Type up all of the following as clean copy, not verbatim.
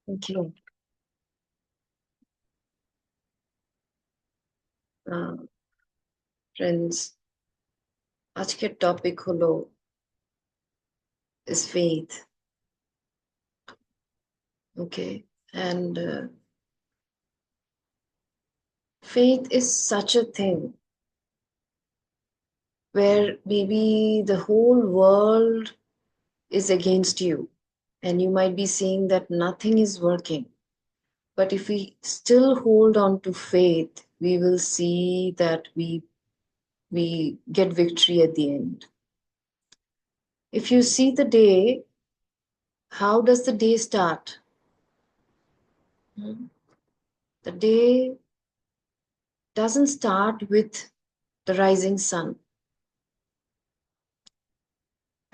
Thank you. Friends, আজকের topic হলো is faith. Okay, and faith is such a thing where maybe the whole world is against you and you might be seeing that nothing is working. But if we still hold on to faith, we will see that we get victory at the end. If you see the day, how does the day start? The day doesn't start with the rising sun.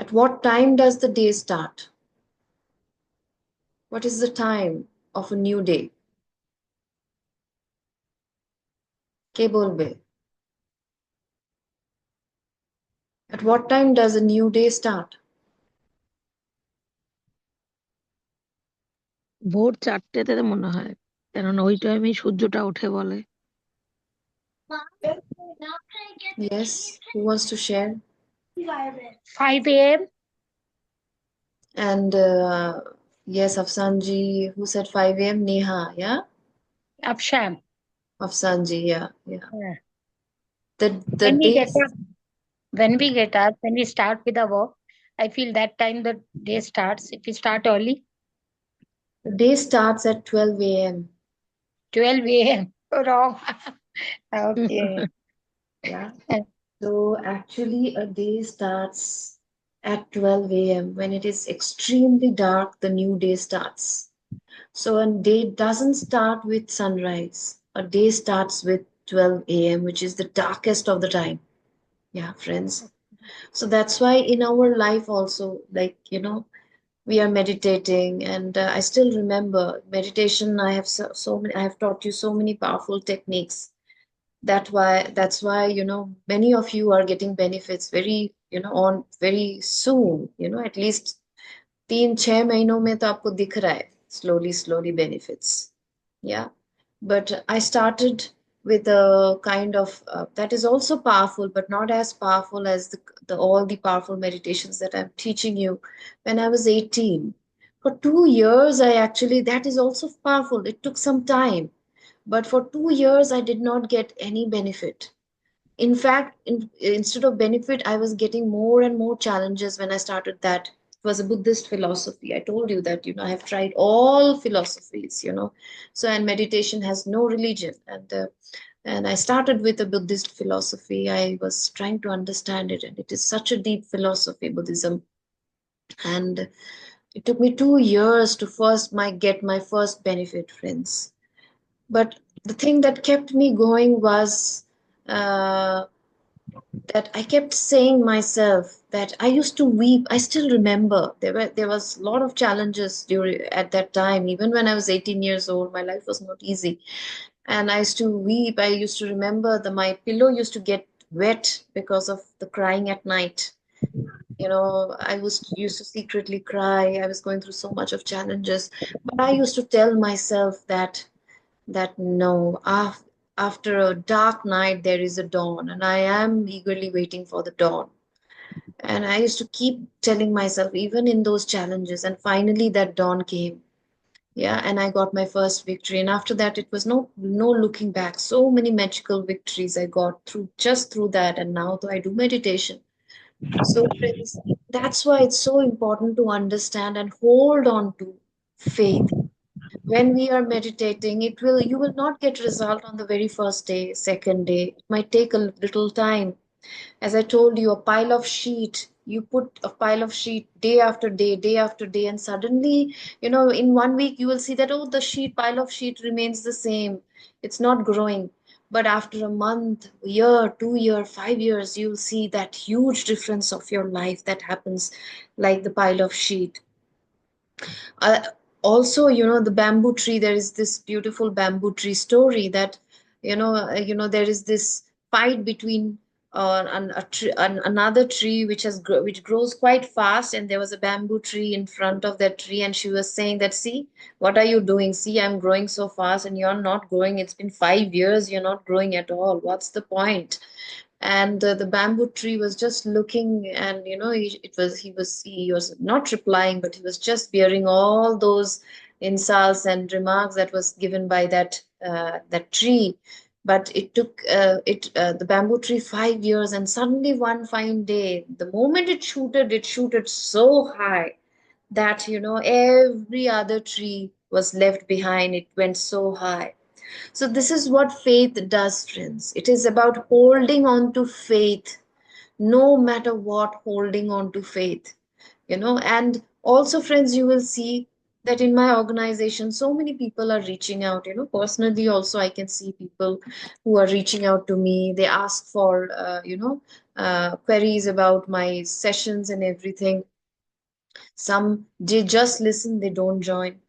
At what time does the day start? What is the time of a new day? কে বলবে? At what time does a new day start? ভোর 4টেতে মনে হয়, কেননা ওই টাইমে সূর্যটা ওঠে বলে। Yes, who wants to share? 5 a.m. And yes, Afsanji, who said 5 a.m.? Neha, yeah? Afsham. Afsanji, yeah. Yeah. The When we day, get up, when we start with the work, I feel that time the day starts. If we start early, the day starts at 12 a.m. 12 a.m. Wrong. Okay. Yeah. So actually, a day starts at 12 a.m. When it is extremely dark, the new day starts. So a day doesn't start with sunrise. A day starts with 12 a.m., which is the darkest of the time. Yeah, friends. So that's why in our life also, like, we are meditating, and I still remember meditation. I have so many, I have taught you so many powerful techniques. That's why many of you are getting benefits very on very soon. At least 3-6 महीनों में तो आपको दिख रहा है slowly benefits. Yeah, but I started with a kind of that is also powerful, but not as powerful as the all the powerful meditations that I'm teaching you. When I was 18, for 2 years, I actually, that is also powerful. It took some time, but for 2 years I did not get any benefit. In fact, instead of benefit, I was getting more and more challenges when I started that. It was a Buddhist philosophy. I told you that, I have tried all philosophies. So, and meditation has no religion. And I started with a Buddhist philosophy. I was trying to understand it, and it is such a deep philosophy, Buddhism. And it took me 2 years to get my first benefit, friends. But the thing that kept me going was uh, that I kept saying myself that I used to weep. I still remember there was a lot of challenges during at that time. Even when I was 18 years old, my life was not easy, and I used to weep. I used to remember my pillow used to get wet because of the crying at night. I was used to secretly cry. I was going through so much of challenges, but I used to tell myself that no, after a dark night there is a dawn, and I am eagerly waiting for the dawn. And I used to keep telling myself, even in those challenges, and finally that dawn came. Yeah, and I got my first victory, and after that it was no looking back. So many magical victories I got through that, and now though I do meditation. So friends, that's why it's so important to understand and hold on to faith. When we are meditating, you will not get result on the very first day, second day. It might take a little time. As I told you, a pile of sheet, you put a pile of sheet day after day, and suddenly, in 1 week you will see that, oh, the pile of sheet remains the same. It's not growing. But after a month, year, 2 year, 5 years, you'll see that huge difference of your life that happens, like the pile of sheet. uh, Also, the bamboo tree, there is this beautiful bamboo tree story that there is this fight between or another tree which which grows quite fast, and there was a bamboo tree in front of that tree, and she was saying that, see, what are you doing? See, I'm growing so fast and you're not growing. It's been 5 years, you're not growing at all. What's the point? And the bamboo tree was just looking, and he was not replying, but he was just bearing all those insults and remarks that was given by that tree. But it took the bamboo tree 5 years, and suddenly one fine day, the moment it shooted so high that every other tree was left behind. It went so high. So this is what faith does, friends. It is about holding on to faith, no matter what, holding on to faith. And also, friends, you will see that in my organization, so many people are reaching out. Personally, also, I can see people who are reaching out to me. They ask for, queries about my sessions and everything. Some they just listen, they don't join.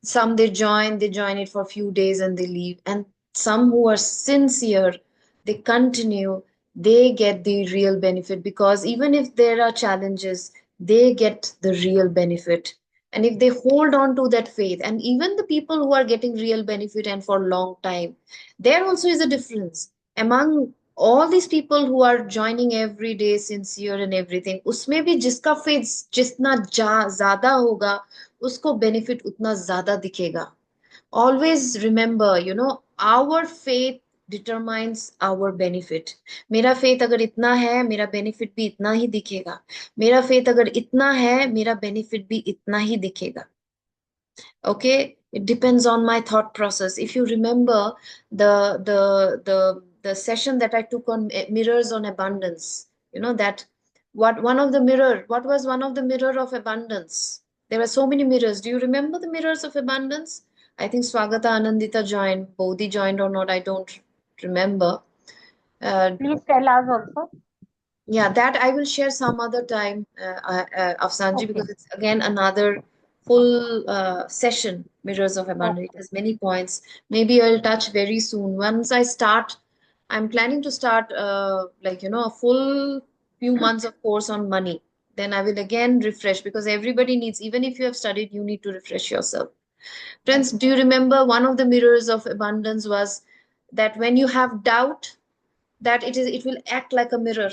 Some they join it for a few days and they leave. And some who are sincere, they continue, they get the real benefit, because even if there are challenges, they get the real benefit. And if they hold on to that faith, and even the people who are getting real benefit and for a long time, there also is a difference among all these people who are joining every day sincere and everything. उसमें भी जिसका faith जितना ज्यादा होगा, उसको benefit उतना ज्यादा दिखेगा. Always remember, our faith determines our benefit. मेरा faith अगर इतना है, मेरा benefit भी इतना ही दिखेगा. मेरा faith अगर इतना है, मेरा benefit भी इतना ही दिखेगा. Okay, it depends on my thought process. If you remember the session that I took on mirrors on abundance, that what was one of the mirror of abundance? There were so many mirrors. Do you remember the mirrors of abundance? I think Swagata Anandita joined, Bodhi joined or not, I don't remember. Please tell us also. Yeah, that I will share some other time, Afsanji, Okay. because it's again another full session, Mirrors of Abundance. It has many points. Maybe I'll touch very soon. Once I start, I'm planning to start a full few months of course on money. Then I will again refresh, because everybody needs, even if you have studied, you need to refresh yourself. Friends, do you remember one of the mirrors of abundance was that when you have doubt, that it will act like a mirror.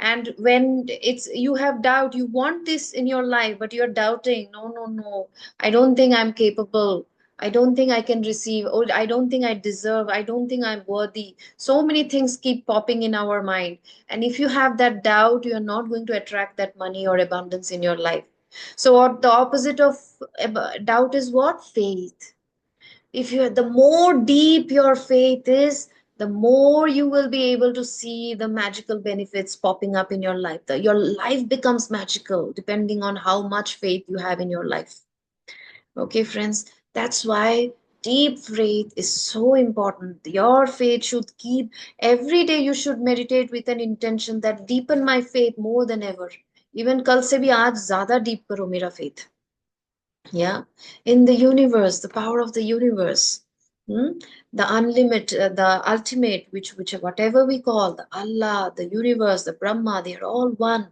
And when you have doubt, you want this in your life, but you're doubting, no, no, no, I don't think I'm capable, I don't think I can receive, or I don't think I deserve, I don't think I'm worthy. So many things keep popping in our mind, and if you have that doubt, you're not going to attract that money or abundance in your life. So what the opposite of doubt is what? Faith. If you the more deep your faith is, the more you will be able to see the magical benefits popping up in your life. Your life becomes magical depending on how much faith you have in your life. Okay, friends, that's why deep faith is so important. Your faith should keep every day. You should meditate with an intention that deepen my faith more than ever. Even कल से भी आज ज़्यादा deep करो मेरा faith. Yeah, in the universe, the power of the universe, the unlimited, the ultimate, which whatever we call the Allah, the universe, the Brahma, they are all one.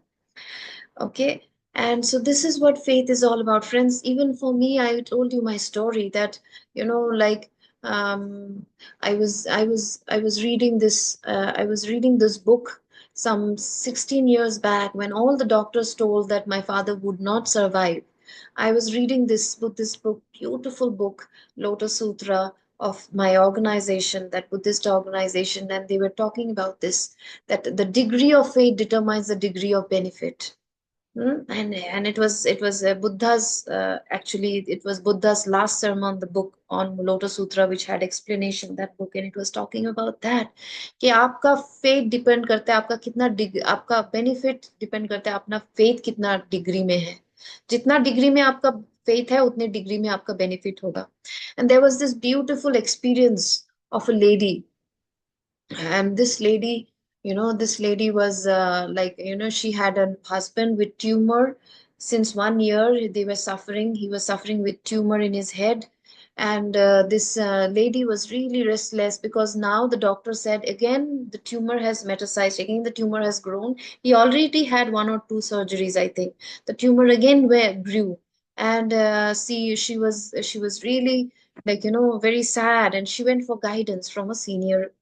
Okay, and so this is what faith is all about, friends. Even for me, I told you my story that like I was reading this book some 16 years back, when all the doctors told that my father would not survive. I was reading this book, beautiful book, Lotus Sutra, of my organization, that Buddhist organization, and they were talking about this, that the degree of faith determines the degree of benefit. And it was Buddha's actually it was Buddha's last sermon, the book on Lotus Sutra, which had explanation, that book, and it was talking about that कि आपका faith depend करता है, आपका कितना आपका benefit depend करता है अपना faith कितना डिग्री में है. जितना डिग्री में आपका faith है, उतने डिग्री में आपका benefit होगा. And there was this beautiful experience of a lady, and this lady was she had a husband with tumor since 1 year. He was suffering with tumor in his head, And this lady was really restless because now the doctor said again the tumor has metastasized, again the tumor has grown. He already had one or two surgeries, I think. The tumor again grew, and she was really, like, very sad, and she went for guidance from a senior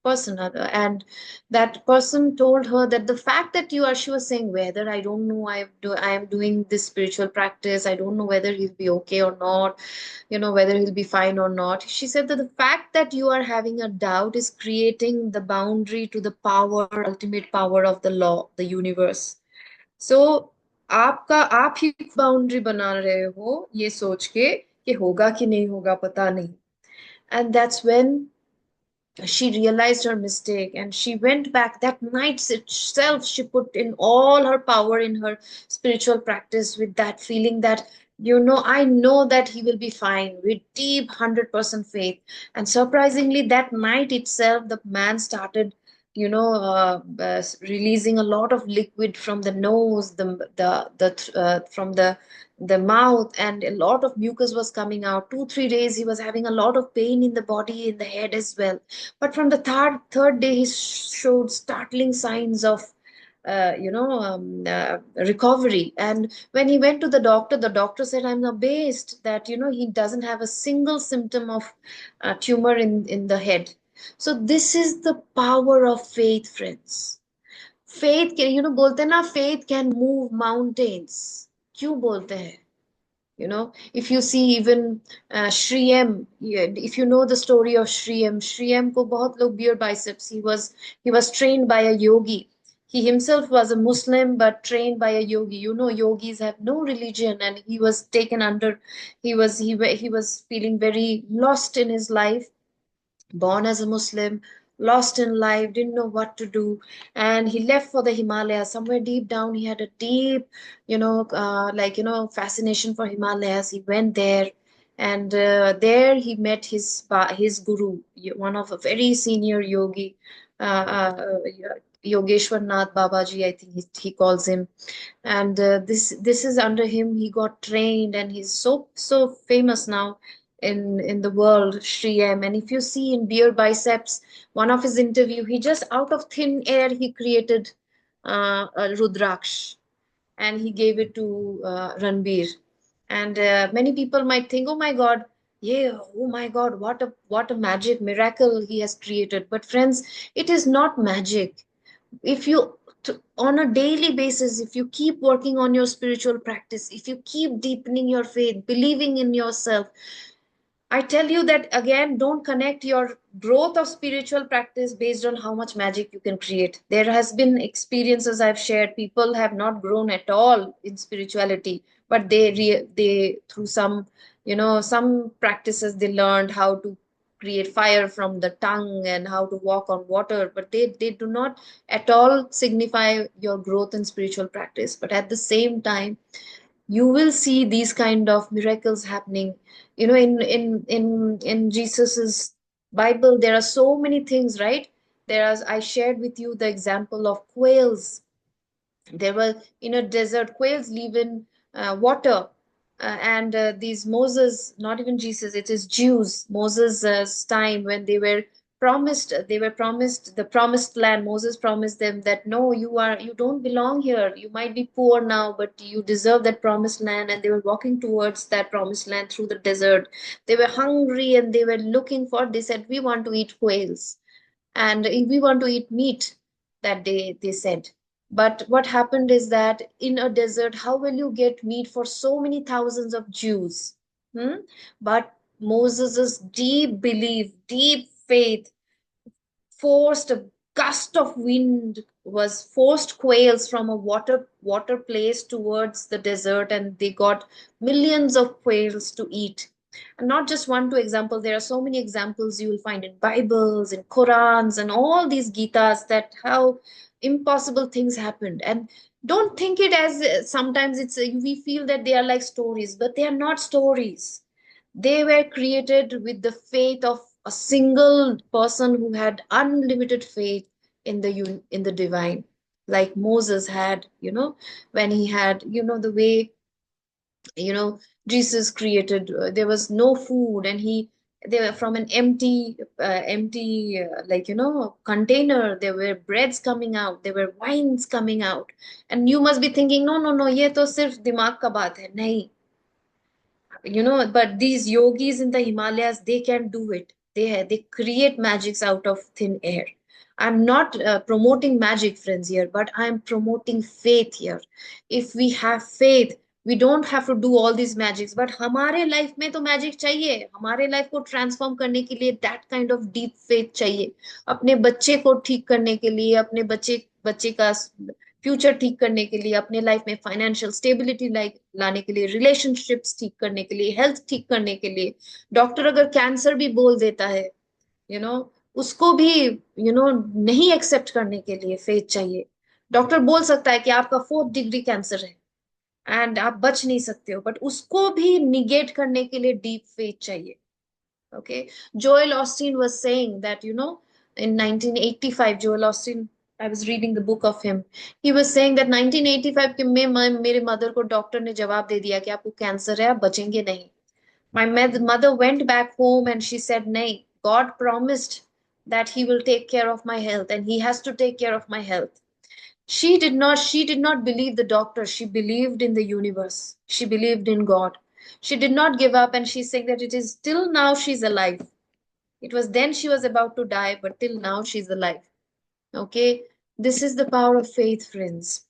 person, and that person told her that the fact that you are, she was saying, whether I don't know, I am doing this spiritual practice, I don't know whether he'll be okay or not, whether he'll be fine or not. She said that the fact that you are having a doubt is creating the boundary to the power, ultimate power of the law, the universe. So आप ही boundary बना रहे हो ये सोच के कि होगा कि नहीं होगा पता नहीं. And that's when she realized her mistake, and she went back that night itself. She put in all her power in her spiritual practice with that feeling that, I know that he will be fine, with deep 100% faith. And surprisingly, that night itself, the man started, releasing a lot of liquid from the nose, from the mouth, and a lot of mucus was coming out. 2 3 days he was having a lot of pain in the body, in the head as well. But from the third day, he showed startling signs of, recovery. And when he went to the doctor said, "I'm amazed that he doesn't have a single symptom of tumor in the head." So this is the power of faith, friends. Faith can, बोलते हैं ना, faith can move mountains. क्यों बोलते हैं? If you see even Shri M, if you know the story of Shri M को बहुत लोग beer biceps. He was trained by a yogi. He himself was a Muslim but trained by a yogi. Yogis have no religion, and he was taken under. He was feeling very lost in his life, born as a Muslim, lost in life, didn't know what to do, and he left for the Himalayas. Somewhere deep down, he had a deep, fascination for Himalayas. He went there, and there he met his guru, one of a very senior yogi, Yogeshwar Nath Babaji, I think he calls him. And this is under him he got trained, and he's so famous now in the world, Shri M. And if you see in Beer Biceps, one of his interview, he just out of thin air he created a Rudraksh, and he gave it to Ranbir. And many people might think, oh my God, yeah, oh my God, what a magic miracle he has created. But friends, it is not magic. If you on a daily basis, if you keep working on your spiritual practice, if you keep deepening your faith, believing in yourself, I tell you that again, don't connect your growth of spiritual practice based on how much magic you can create. There has been experiences I've shared. People have not grown at all in spirituality, but they through some practices they learned how to create fire from the tongue and how to walk on water, but they do not at all signify your growth in spiritual practice. But at the same time, you will see these kind of miracles happening. In Jesus's Bible, there are so many things, right? I shared with you the example of quails. There were in a desert, quails live in water. And these Moses, not even Jesus, it is Jews, Moses' time, when they were promised the promised land. Moses promised them that, no, you don't belong here. You might be poor now, but you deserve that promised land. And they were walking towards that promised land through the desert. They were hungry, and they were looking for, they said, we want to eat quails, and we want to eat meat, that they said. But what happened is that in a desert, how will you get meat for so many thousands of Jews? Hmm? But Moses' deep belief, deep faith, forced a gust of wind, was forced quails from a water place towards the desert, and they got millions of quails to eat. And not just one two example, there are so many examples you will find in Bibles, in Qurans, and all these Gitas, that how impossible things happened. And don't think it as sometimes we feel that they are like stories, but they are not stories. They were created with the faith of a single person who had unlimited faith in the divine, like Moses had, when he had, the way you know, Jesus created, there was no food, and they were from an empty, like, container. There were breads coming out, there were wines coming out. And you must be thinking, no, no, no, ये तो सिर्फ दिमाग का बात है. नहीं, but these yogis in the Himalayas, they can do it. They create magics out of thin air. I'm not promoting magic, friends, here, but I'm promoting faith here. If we have faith, we don't have to do all these magics. But हमारे life में तो magic चाहिए. हमारे life को transform करने के लिए that kind of deep faith चाहिए. अपने बच्चे को ठीक करने के लिए, अपने बच्चे बच्चे का फ्यूचर ठीक करने के लिए, अपने लाइफ में फाइनेंशियल स्टेबिलिटी लाने के लिए, रिलेशनशिप्स ठीक करने के लिए, हेल्थ ठीक करने के लिए. डॉक्टर अगर कैंसर भी बोल देता है, यू नो उसको भी नहीं एक्सेप्ट करने के लिए फेथ चाहिए. डॉक्टर बोल सकता है कि आपका 4th डिग्री कैंसर है एंड आप बच नहीं सकते हो, बट उसको भी निगेट करने के लिए डीप फेथ चाहिए. Okay, Joel Austin was saying that, in 1985, Joel Austin, I was reading the book of him. He was saying that 1985 के में मेरे मदर को डॉक्टर ने जवाब दे दिया कि आपको कैंसर है, आप बचेंगे नहीं. My mother went back home and she said, नहीं, God promised that he will take care of my health and he has to take care of my health. She did not believe the doctor. She believed in the universe. She believed in God. She did not give up, and she's saying that it is till now she's alive. It was then she was about to die, but till now she's alive. Okay, this is the power of faith, friends.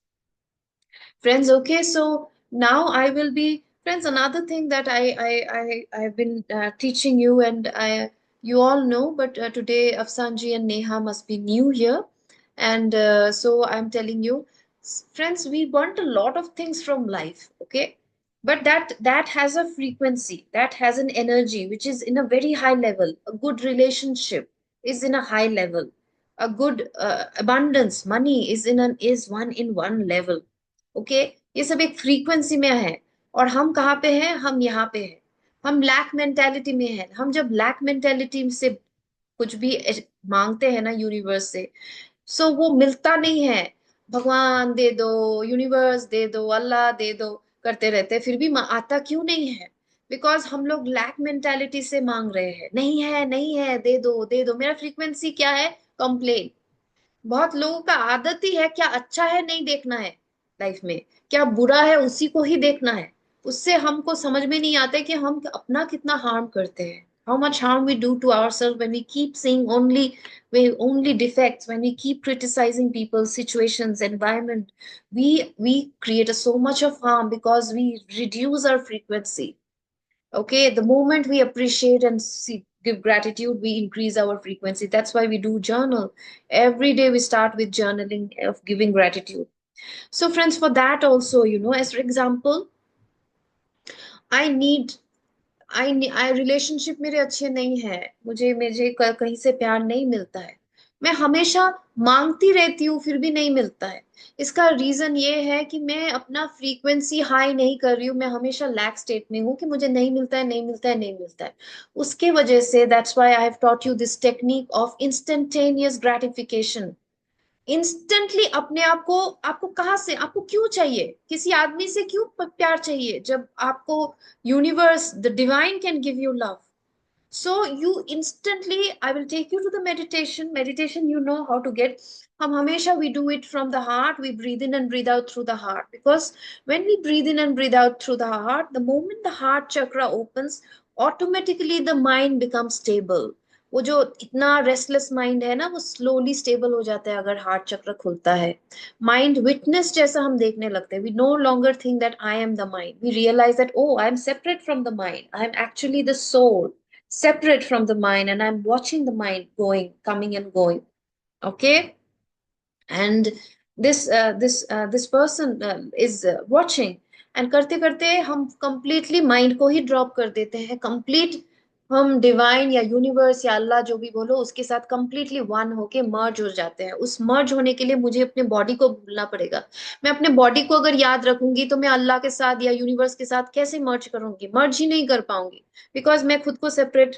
Friends, okay, so now I will be, friends, another thing that I've been teaching you, and you all know, but today Afsanji and Neha must be new here. And so I'm telling you, friends, we want a lot of things from life, okay? But that has a frequency, that has an energy, which is in a very high level. A good relationship is in a high level. A good abundance, money is one in one level. Okay, ये सब एक frequency में है. और हम कहाँ पे हैं? हम यहाँ पे हैं. हम लैक मेंटेलिटी में हैं. हम जब लैक मेंटेलिटी से कुछ भी मांगते हैं ना यूनिवर्स से, सो वो मिलता नहीं है. भगवान दे दो, यूनिवर्स दे दो, अल्लाह दे दो करते रहते हैं, फिर भी आता क्यों नहीं है? बिकॉज हम लोग लैक मेंटेलिटी से मांग रहे हैं. नहीं है, नहीं है, दे दो, दे दो. मेरा फ्रीक्वेंसी क्या है? कंप्लेन. बहुत लोगों का आदत ही है, क्या अच्छा है नहीं देखना है लाइफ में, क्या बुरा है उसी को ही देखना है. उससे हमको समझ में नहीं आता है कि हम अपना कितना हार्म करते हैं. How much harm we do to ourselves when we keep seeing only defects, when we keep criticizing people, situations, environment. We create so much of harm because we reduce our frequency. Okay, the moment we appreciate and give gratitude, we increase our frequency. That's why we do journal. Every day we start with journaling of giving gratitude. So, friends, for that also, as for example, I need I relationship मेरे अच्छे नहीं है, मुझे मुझे कहीं से प्यार नहीं मिलता है. मैं हमेशा मांगती रहती हूँ, फिर भी नहीं मिलता है. इसका रीजन ये है कि मैं अपना फ्रीक्वेंसी हाई नहीं कर रही हूँ. मैं हमेशा लैक स्टेट में हूँ कि मुझे नहीं मिलता है, नहीं मिलता है, नहीं मिलता है. उसके वजह से that's why I have taught you this technique of instantaneous gratification. Instantly अपने आप को, आपको कहाँ से, आपको क्यों चाहिए, किसी आदमी से क्यों प्यार चाहिए, जब आपको universe, the divine can give you love. So you instantly, I will take you to the meditation, you know how to get. हम हमेशा we do it from the heart. We breathe in and breathe out through the heart, because when we breathe in and breathe out through the heart, the moment the heart chakra opens, automatically the mind becomes stable. वो जो इतना restless mind है ना, वो slowly stable हो जाता है अगर हार्ट चक्र खुलता है. माइंड विटनेस जैसा हम देखने लगते हैं. We no longer think that I am the mind. We realize that oh I am separate from the mind. I am actually the soul, separate from the mind, and I'm watching the mind going, coming and going. Okay, and this person is watching, and करते करते हम completely mind को ही drop कर देते हैं. complete हम divine या universe या अल्लाह जो भी बोलो उसके साथ completely one होके मर्ज हो जाते हैं. उस मर्ज होने के लिए मुझे अपने बॉडी को भूलना पड़ेगा. मैं अपने बॉडी को अगर याद रखूंगी तो मैं अल्लाह के साथ या यूनिवर्स के साथ कैसे मर्ज करूंगी? मर्ज ही नहीं कर पाऊंगी, बिकॉज मैं खुद को सेपरेट.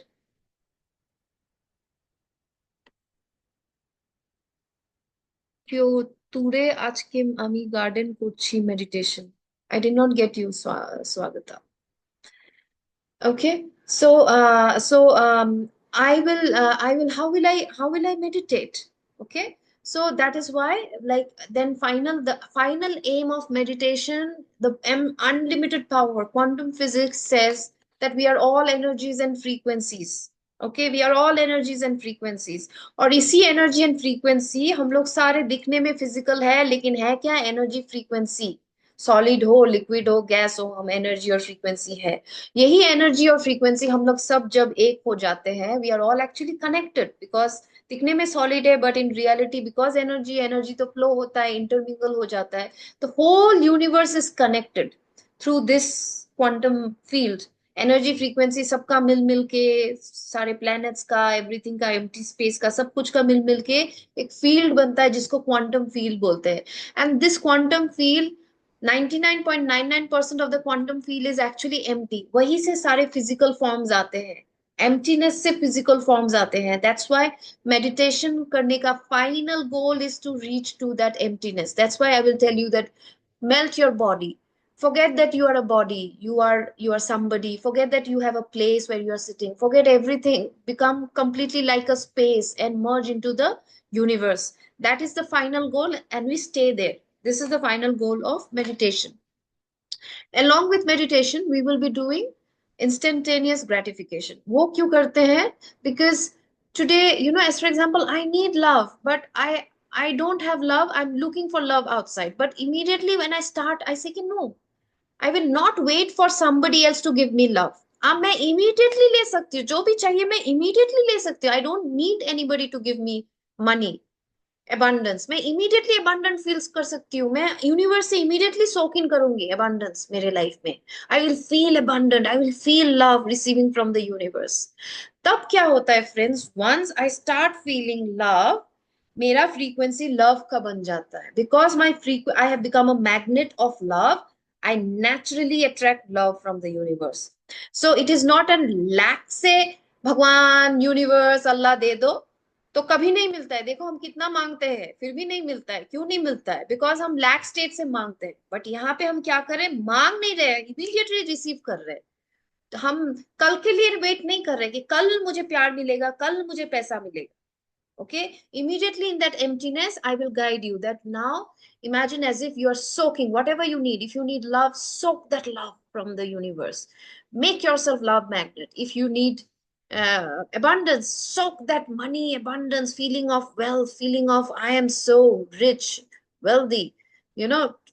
কেউ দূরে আজকে আমি গার্ডেন করছি meditation. I did not get you, Swagata. Okay, so how will I meditate? Okay, so that is why, like, then the final aim of meditation, the unlimited power, quantum physics says that we are all energies and frequencies. Okay, we are all energies and frequencies. और इसी energy and frequency हम लोग सारे दिखने में physical है, लेकिन है क्या? Energy frequency. सॉलिड हो, लिक्विड हो, गैस हो, हम एनर्जी और फ्रीक्वेंसी है। यही एनर्जी और फ्रीक्वेंसी हम लोग सब जब एक हो जाते हैं, we are all actually connected, because दिखने में सॉलिड है, but in reality because energy energy तो फ्लो होता है, इंटरमिंगल हो जाता है। तो whole universe is connected through this quantum field. Energy frequency सबका मिल मिल के, सारे प्लैनेट्स का, एवरीथिंग का, एम्प्टी स्पेस का, सब कुछ का मिल मिल के एक फील्ड बनता है जिसको क्वांटम फील्ड बोलते हैं। And this quantum field 99.99% of the quantum field is actually empty. वहीं से सारे फिजिकल फॉर्म्स आते हैं, एम्प्टीनेस से फिजिकल फॉर्म्स आते हैं। दैट्स व्हाई मेडिटेशन करने का final goal is to reach to that emptiness. That's why I will tell you that melt your body, forget that you are a body, you are somebody, forget that you have a place where you are sitting, forget everything, become completely like a space and merge into the universe. That is the final goal, and we stay there. This is the final goal of meditation. Along with meditation we will be doing instantaneous gratification. वो क्यों करते हैं? Because today, as for example, I need love, but I don't have love, I'm looking for love outside, but immediately when I start, I say कि no, I will not wait for somebody else to give me love. अब मैं immediately ले सकती हूँ, जो भी चाहिए मैं immediately ले सकती हूँ। I don't need anybody to give me money, abundance। मैं immediately abundant feels कर सकती हूँ। मैं यूनिवर्स से immediately soak in करूंगी abundance मेरे लाइफ में। I will feel abundant, I will feel love receiving from the universe। तब क्या होता है friends? once I start feeling love, मेरा फ्रीक्वेंसी लव का बन जाता है। Because I have become a magnet of love, I naturally attract love from the universe. So it is not a lack से भगवान, यूनिवर्स, अल्लाह दे दो, तो कभी नहीं मिलता है। देखो हम कितना मांगते हैं फिर भी नहीं मिलता है। क्यों नहीं मिलता है? बिकॉज हम लैक स्टेट से मांगते हैं। बट यहाँ पे हम क्या करें? मांग नहीं रहे, इमीडिएटली रिसीव कर रहे हैं। तो हम कल के लिए वेट नहीं कर रहे कि कल मुझे प्यार मिलेगा, कल मुझे पैसा मिलेगा। Okay, immediately in that emptiness I will guide you that now imagine as if you are soaking whatever you need. If you need love, soak that love from the universe, make yourself love magnet. If you need abundance, soak that money, abundance, feeling of wealth, feeling of I am so rich, wealthy,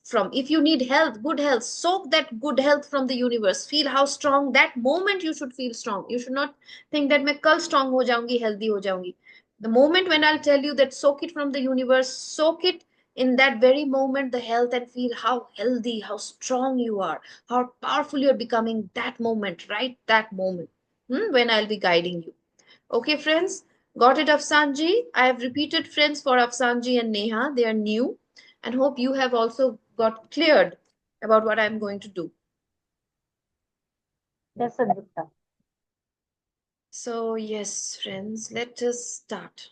from. If you need health, good health, soak that good health from the universe. Feel how strong that moment you should feel strong. You should not think that मैं कल strong हो जाऊंगी, healthy हो जाऊंगी। The moment when I'll tell you that soak it from the universe, soak it in that very moment, the health, and feel how healthy, how strong you are, how powerful you're becoming that moment, right? That moment, when I'll be guiding you. Okay, friends, got it, Afsanji? I have repeated friends for Afsanji and Neha. They are new, and hope you have also got cleared about what I'm going to do. Yes, Advita. So, yes, friends, let us start.